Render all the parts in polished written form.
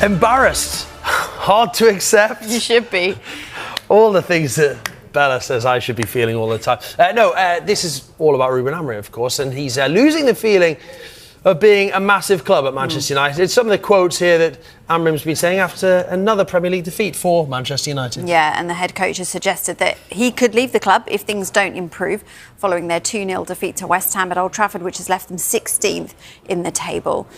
Embarrassed. Hard to accept. You should be. All the things that Bella says I should be feeling all the time. This is all about Rúben Amorim, of course, and he's losing the feeling of being a massive club at Manchester United. Some of the quotes here that Amorim's been saying after another Premier League defeat for Manchester United. Yeah, and the head coach has suggested that he could leave the club if things don't improve following their 2-0 defeat to West Ham at Old Trafford, which has left them 16th in the table.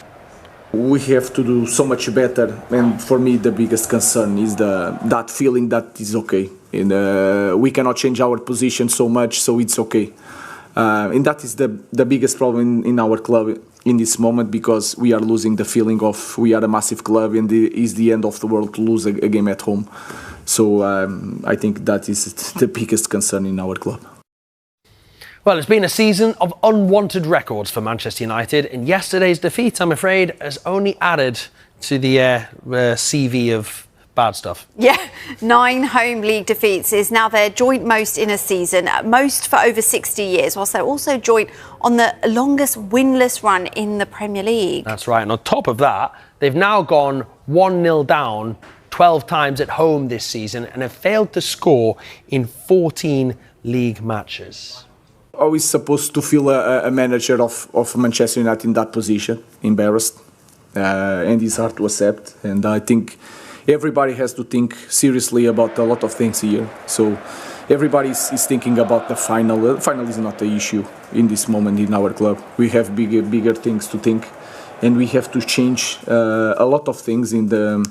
We have to do so much better, and for me the biggest concern is that feeling that is okay. And we cannot change our position so much, so it's okay. And that is the biggest problem in our club in this moment, because we are losing the feeling of we are a massive club and it is the end of the world to lose a game at home. So I think that is the biggest concern in our club. Well, it's been a season of unwanted records for Manchester United, and yesterday's defeat, I'm afraid, has only added to the CV of bad stuff. Yeah, 9 home league defeats is now their joint most in a season, most for over 60 years, whilst they're also joint on the longest winless run in the Premier League. That's right, and on top of that, they've now gone 1-0 down 12 times at home this season and have failed to score in 14 league matches. Always supposed to feel a manager of Manchester United in that position, embarrassed, and it's hard to accept. And I think everybody has to think seriously about a lot of things here. So everybody is thinking about the final. The final is not the issue in this moment in our club. We have bigger things to think, and we have to change a lot of things in the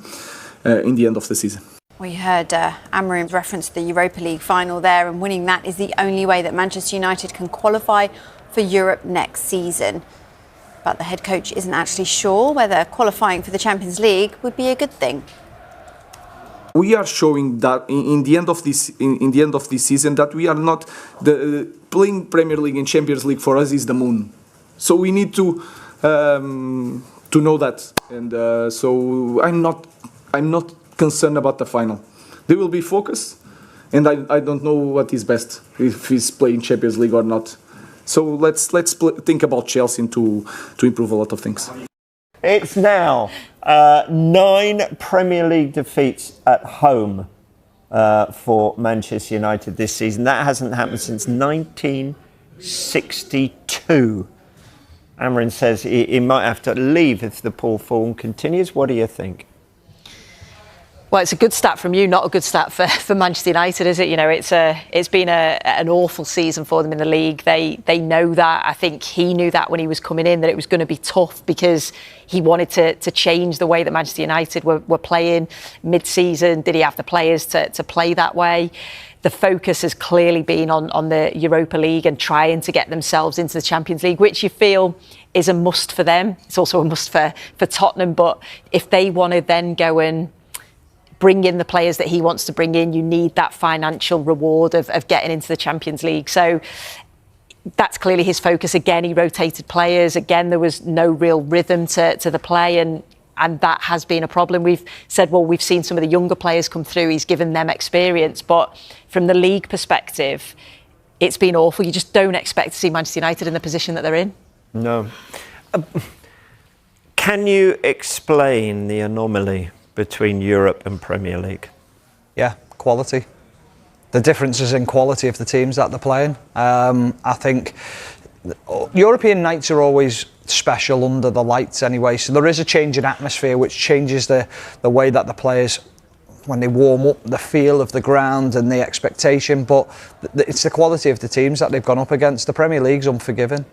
end of the season. We heard Amorim reference the Europa League final there, and winning that is the only way that Manchester United can qualify for Europe next season. But the head coach isn't actually sure whether qualifying for the Champions League would be a good thing. We are showing that in the end of this season that we are not playing Premier League and Champions League for us is the moon. So we need to know that, and so I'm not concerned about the final. They will be focused, and I don't know what is best, if he's playing Champions League or not. So let's think about Chelsea to improve a lot of things. It's now 9 Premier League defeats at home for Manchester United this season. That hasn't happened since 1962. Amorim says he might have to leave if the poor form continues. What do you think? Well, it's a good stat from you, not a good stat for Manchester United, is it? You know, it's been an awful season for them in the league. They know that. I think he knew that when he was coming in, that it was going to be tough because he wanted to change the way that Manchester United were playing mid-season. Did he have the players to play that way? The focus has clearly been on the Europa League and trying to get themselves into the Champions League, which you feel is a must for them. It's also a must for Tottenham. But if they want to then go and bring in the players that he wants to bring in, you need that financial reward of getting into the Champions League. So that's clearly his focus. Again, he rotated players. Again, there was no real rhythm to the play, and that has been a problem. We've said, well, we've seen some of the younger players come through. He's given them experience. But from the league perspective, it's been awful. You just don't expect to see Manchester United in the position that they're in. No. Can you explain the anomaly between Europe and Premier League? Yeah, quality. The differences in quality of the teams that they're playing. I think European nights are always special under the lights anyway, so there is a change in atmosphere which changes the way that the players, when they warm up, the feel of the ground and the expectation, but it's the quality of the teams that they've gone up against. The Premier League's unforgiving.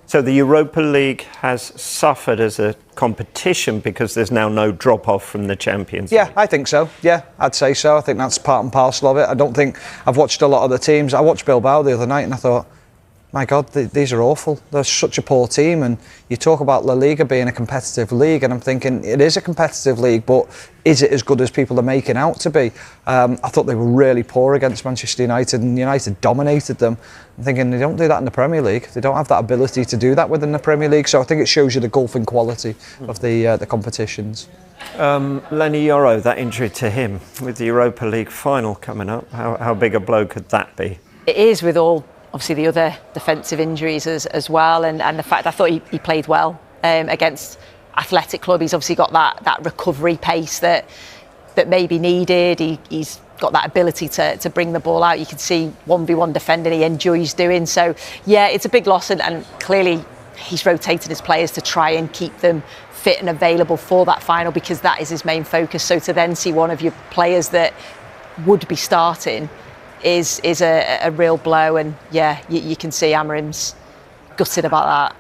So the Europa League has suffered as a competition because there's now no drop-off from the Champions League. Yeah, I think so. Yeah, I'd say so. I think that's part and parcel of it. I don't think I've watched a lot of the teams. I watched Bilbao the other night and I thought, my God, these are awful. They're such a poor team. And you talk about La Liga being a competitive league, and I'm thinking it is a competitive league, but is it as good as people are making out to be? I thought they were really poor against Manchester United, and United dominated them. I'm thinking they don't do that in the Premier League. They don't have that ability to do that within the Premier League. So I think it shows you the gulf in quality of the competitions. Lenny Yoro, that injury to him with the Europa League final coming up, how big a blow could that be? It is, with all obviously the other defensive injuries as well, and the fact I thought he played well against athletic club. He's obviously got that recovery pace that may be needed. He's got that ability to bring the ball out. You can see 1v1 defending he enjoys doing. So, yeah, it's a big loss, and clearly he's rotated his players to try and keep them fit and available for that final, because that is his main focus. So to then see one of your players that would be starting is a real blow. And yeah, you can see Amorim's gutted about that.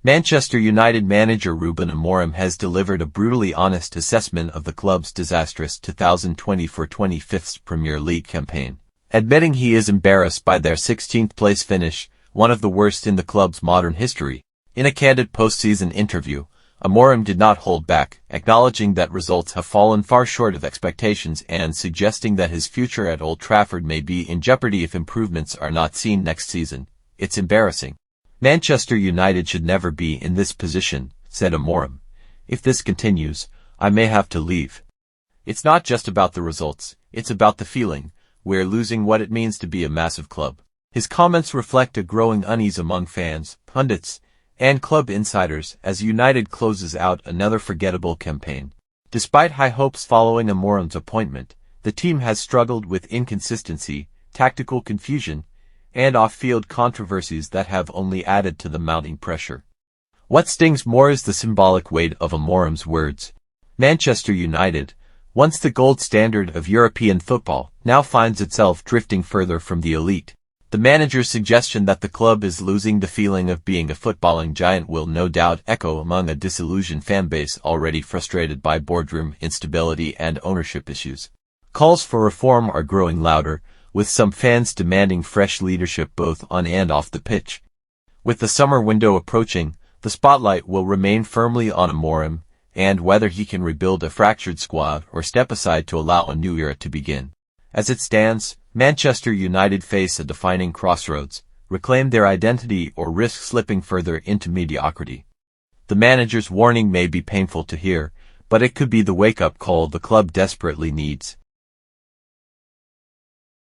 Manchester United manager Rúben Amorim has delivered a brutally honest assessment of the club's disastrous 2024-25 Premier League campaign, admitting he is embarrassed by their 16th place finish, one of the worst in the club's modern history. In a candid post-season interview, Amorim did not hold back, acknowledging that results have fallen far short of expectations and suggesting that his future at Old Trafford may be in jeopardy if improvements are not seen next season. "It's embarrassing. Manchester United should never be in this position," said Amorim. "If this continues, I may have to leave. It's not just about the results, it's about the feeling. We're losing what it means to be a massive club." His comments reflect a growing unease among fans, pundits, and club insiders as United closes out another forgettable campaign. Despite high hopes following Amorim's appointment, the team has struggled with inconsistency, tactical confusion, and off-field controversies that have only added to the mounting pressure. What stings more is the symbolic weight of Amorim's words. Manchester United, once the gold standard of European football, now finds itself drifting further from the elite. The manager's suggestion that the club is losing the feeling of being a footballing giant will no doubt echo among a disillusioned fanbase already frustrated by boardroom instability and ownership issues. Calls for reform are growing louder, with some fans demanding fresh leadership both on and off the pitch. With the summer window approaching, the spotlight will remain firmly on Amorim, and whether he can rebuild a fractured squad or step aside to allow a new era to begin. As it stands, Manchester United face a defining crossroads: reclaim their identity or risk slipping further into mediocrity. The manager's warning may be painful to hear, but it could be the wake-up call the club desperately needs.